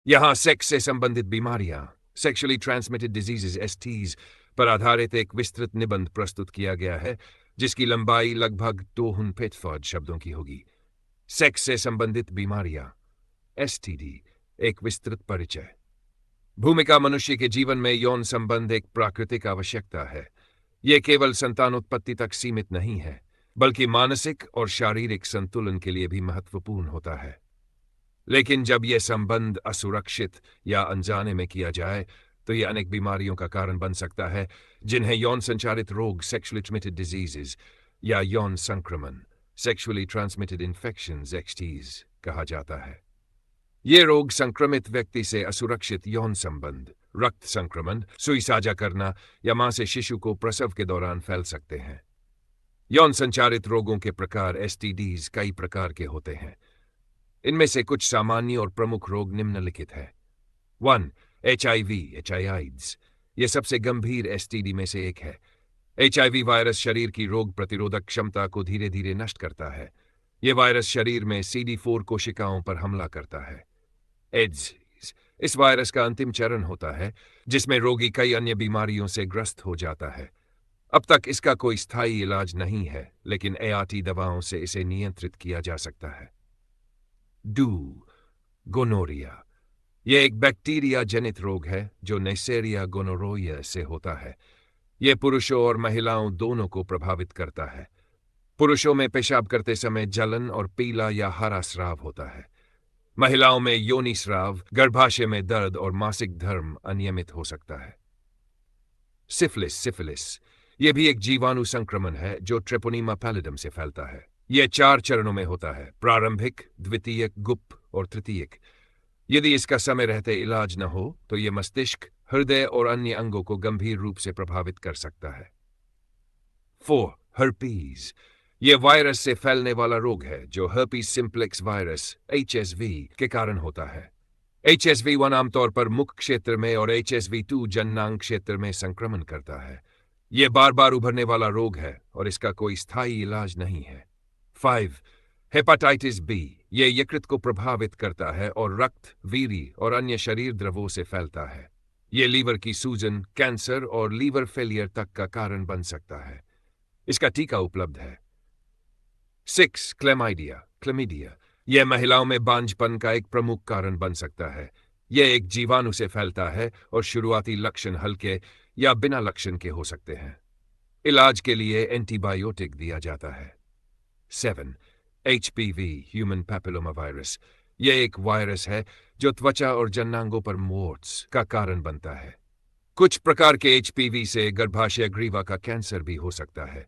यहाँ सेक्स से संबंधित बीमारियां, सेक्सुअली ट्रांसमिटेड डिजीजेस एसटीज पर आधारित एक विस्तृत निबंध प्रस्तुत किया गया है, जिसकी लंबाई लगभग 2 शब्दों की होगी। सेक्स से संबंधित बीमारियां, एसटीडी, एक विस्तृत परिचय। भूमिका: मनुष्य के जीवन में यौन संबंध एक प्राकृतिक आवश्यकता है। यह केवल संतानोत्पत्ति तक सीमित नहीं है, बल्कि मानसिक और शारीरिक संतुलन के लिए भी महत्वपूर्ण होता है। लेकिन जब यह संबंध असुरक्षित या अनजाने में किया जाए, तो यह अनेक बीमारियों का कारण बन सकता है, जिन्हें यौन संचारित रोग, सेक्सुअली ट्रांसमिटेड डिजीजेस, या यौन संक्रमण, सेक्सुअली ट्रांसमिटेड इन्फेक्शंस, एक्सटीज, कहा जाता है। ये रोग संक्रमित व्यक्ति से असुरक्षित यौन संबंध, रक्त संक्रमण, सुई साझा करना या मां से शिशु को प्रसव के दौरान फैल सकते हैं। यौन संचारित रोगों के प्रकार, एसटीडीज, कई प्रकार के होते हैं। इनमें से कुछ सामान्य और प्रमुख रोग निम्नलिखित है। 1. एचआईवी, एचआईआईड्स। यह सबसे गंभीर एसटीडी में से एक है। एचआईवी वायरस शरीर की रोग प्रतिरोधक क्षमता को धीरे धीरे नष्ट करता है। यह वायरस शरीर में CD4 कोशिकाओं पर हमला करता है। एड्स, इस वायरस का अंतिम चरण होता है, जिसमें रोगी कई अन्य बीमारियों से ग्रस्त हो जाता है। अब तक इसका कोई स्थायी इलाज नहीं है, लेकिन ART दवाओं से इसे नियंत्रित किया जा सकता है। 2. गोनोरिया। यह एक बैक्टीरिया जनित रोग है जो नेसेरिया गोनोरोया से होता है। यह पुरुषों और महिलाओं दोनों को प्रभावित करता है। पुरुषों में पेशाब करते समय जलन और पीला या हरा स्राव होता है। महिलाओं में योनि स्राव, गर्भाशय में दर्द और मासिक धर्म अनियमित हो सकता है। सिफिलिस। यह भी एक जीवाणु संक्रमण है जो ट्रेपोनीमा पैलिडम से फैलता है। यह 4 चरणों में होता है: प्रारंभिक, द्वितीयक, गुप्त और तृतीयक। यदि इसका समय रहते इलाज न हो, तो यह मस्तिष्क, हृदय और अन्य अंगों को गंभीर रूप से प्रभावित कर सकता है। 4. हर्पीज। यह वायरस से फैलने वाला रोग है जो हर्पीज सिंप्लेक्स वायरस HSV के कारण होता है। HSV1 आमतौर पर मुख क्षेत्र में और HSV2 जननांग क्षेत्र में संक्रमण करता है। यह बार बार उभरने वाला रोग है और इसका कोई स्थायी इलाज नहीं है। 5. Hepatitis B। यह यकृत को प्रभावित करता है और रक्त, वीर्य और अन्य शरीर द्रवों से फैलता है। यह लीवर की सूजन, कैंसर और लीवर फेलियर तक का कारण बन सकता है। इसका टीका उपलब्ध है। 6. क्लेमिडिया। यह महिलाओं में बांझपन का एक प्रमुख कारण बन सकता है। यह एक जीवाणु से फैलता है और शुरुआती लक्षण हल्के या बिना लक्षण के हो सकते हैं। इलाज के लिए एंटीबायोटिक दिया जाता है। 7. HPV, human papilloma virus. यह एक वायरस है जो त्वचा और जननांगों पर मोर्ट्स का कारण बनता है। कुछ प्रकार के HPV से गर्भाशय ग्रीवा का कैंसर भी हो सकता है।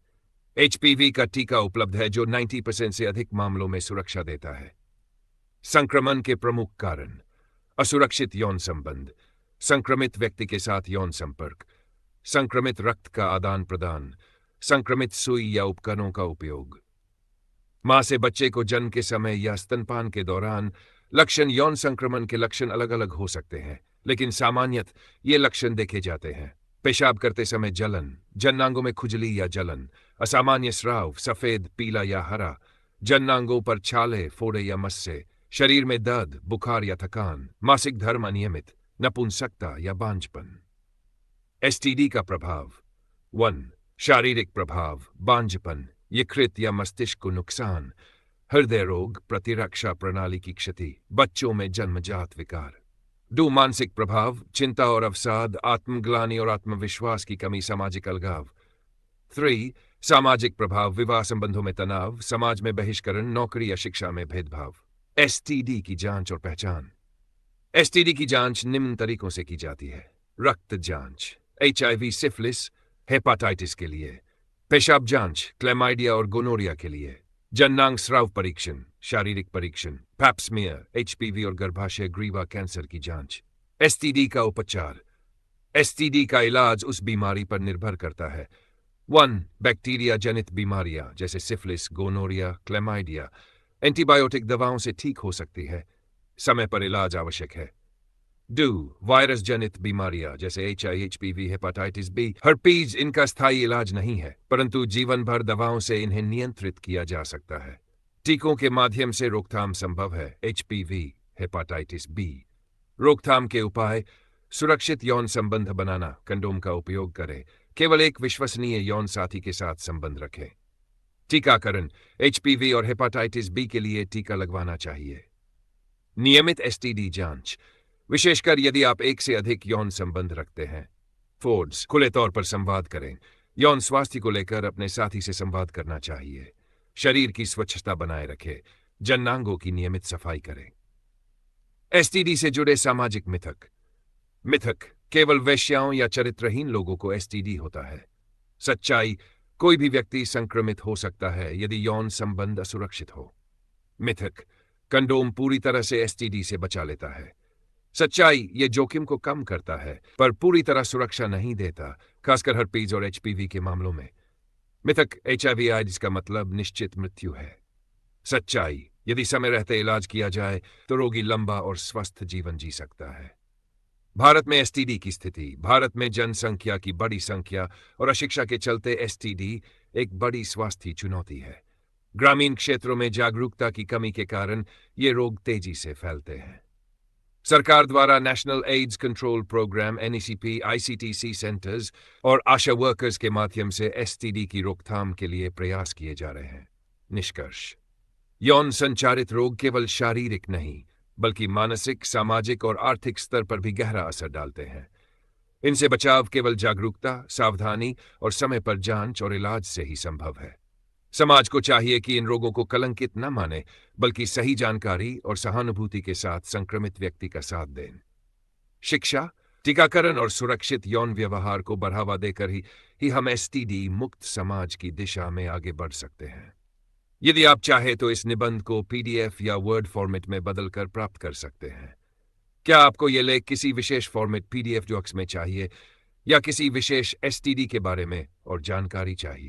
HPV का टीका उपलब्ध है जो 90% से अधिक मामलों में सुरक्षा देता है। संक्रमण के प्रमुख कारण: असुरक्षित यौन संबंध, संक्रमित व्यक्ति के साथ यौन संपर्क, संक्रमित रक्त का आदान प्रदान, संक्रमित सुई या उपकरणों का उपयोग। मां से बच्चे को जन्म के समय या स्तनपान के दौरान लक्षण: यौन संक्रमण के लक्षण अलग अलग हो सकते हैं, लेकिन सामान्यतः ये लक्षण देखे जाते हैं: पेशाब करते समय जलन, जननांगों में खुजली या जलन, असामान्य स्राव, सफेद, पीला या हरा, जननांगों पर छाले, फोड़े या मस्से, शरीर में दर्द, बुखार या थकान, मासिक धर्म अनियमित, नपुंसकता या बांझपन। एसटीडी का प्रभाव: 1. शारीरिक प्रभाव: बांझपन, यकृत या मस्तिष्क को नुकसान, हृदय रोग, प्रतिरक्षा प्रणाली की क्षति, बच्चों में जन्मजात विकार। 2. मानसिक प्रभाव: चिंता और अवसाद, आत्मग्लानि और आत्मविश्वास की कमी, सामाजिक अलगाव। 3. सामाजिक प्रभाव: विवाह संबंधों में तनाव, समाज में बहिष्करण, नौकरी या शिक्षा में भेदभाव। एसटीडी की जांच और पहचान: एसटीडी की जांच निम्न तरीकों से की जाती है: रक्त जांच, HIV, सिफिलिस, हेपाटाइटिस के लिए; पेशाब जांच, क्लेमाइडिया और गोनोरिया के लिए; जननांग स्राव परीक्षण, शारीरिक परीक्षण, पैप स्मीयर, HPV और गर्भाशय ग्रीवा कैंसर की जांच। एसटीडी का उपचार: एसटीडी का इलाज उस बीमारी पर निर्भर करता है। 1. बैक्टीरिया जनित बीमारियां जैसे सिफिलिस, गोनोरिया, क्लेमाइडिया एंटीबायोटिक दवाओं से ठीक हो सकती है। समय पर इलाज आवश्यक है। 2. वायरस जनित बीमारियां जैसे HPV, हेपाटाइटिस B, हर्पीज इनका स्थायी इलाज नहीं है, परंतु जीवन भर दवाओं से इन्हें नियंत्रित किया जा सकता है। टीकों के माध्यम से रोकथाम संभव है। HPV, hepatitis B। रोकथाम के उपाय: सुरक्षित यौन संबंध बनाना, कंडोम का उपयोग करें, केवल एक विश्वसनीय यौन साथी के साथ संबंध रखें। टीकाकरण: एचपीवी और हेपेटाइटिस बी के लिए टीका लगवाना चाहिए। नियमित एसटीडी जांच, विशेषकर यदि आप एक से अधिक यौन संबंध रखते हैं। फोर्ड्स: खुले तौर पर संवाद करें, यौन स्वास्थ्य को लेकर अपने साथी से संवाद करना चाहिए। शरीर की स्वच्छता बनाए रखें, जननांगों की नियमित सफाई करें। एसटीडी से जुड़े सामाजिक मिथक: मिथक: केवल वेश्याओं या चरित्रहीन लोगों को एसटीडी होता है। सच्चाई: कोई भी व्यक्ति संक्रमित हो सकता है यदि यौन संबंध असुरक्षित हो। मिथक: कंडोम पूरी तरह से एसटीडी से बचा लेता है। सच्चाई: ये जोखिम को कम करता है पर पूरी तरह सुरक्षा नहीं देता, खासकर हर्पीज और एचपीवी के मामलों में। मिथक: एचआईवी एड्स का मतलब निश्चित मृत्यु है। सच्चाई: यदि समय रहते इलाज किया जाए तो रोगी लंबा और स्वस्थ जीवन जी सकता है। भारत में एसटीडी की स्थिति: भारत में जनसंख्या की बड़ी संख्या और अशिक्षा के चलते एसटीडी एक बड़ी स्वास्थ्य चुनौती है। ग्रामीण क्षेत्रों में जागरूकता की कमी के कारण ये रोग तेजी से फैलते हैं। सरकार द्वारा national AIDS control programme NECP, ICTC centres और आशा वर्कर्स के माध्यम से एसटीडी की रोकथाम के लिए प्रयास किए जा रहे हैं। निष्कर्ष: यौन संचारित रोग केवल शारीरिक नहीं बल्कि मानसिक, सामाजिक और आर्थिक स्तर पर भी गहरा असर डालते हैं। इनसे बचाव केवल जागरूकता, सावधानी और समय पर जांच और इलाज से ही संभव है। समाज को चाहिए कि इन रोगों को कलंकित न माने बल्कि सही जानकारी और सहानुभूति के साथ संक्रमित व्यक्ति का साथ दें। शिक्षा, टीकाकरण और सुरक्षित यौन व्यवहार को बढ़ावा देकर ही हम एसटीडी मुक्त समाज की दिशा में आगे बढ़ सकते हैं। यदि आप चाहें तो इस निबंध को पीडीएफ या वर्ड फॉर्मेट में बदलकर प्राप्त कर सकते हैं। क्या आपको यह लेख किसी विशेष फॉर्मेट पीडीएफ डॉक्स में चाहिए या किसी विशेष एसटीडी के बारे में और जानकारी चाहिए?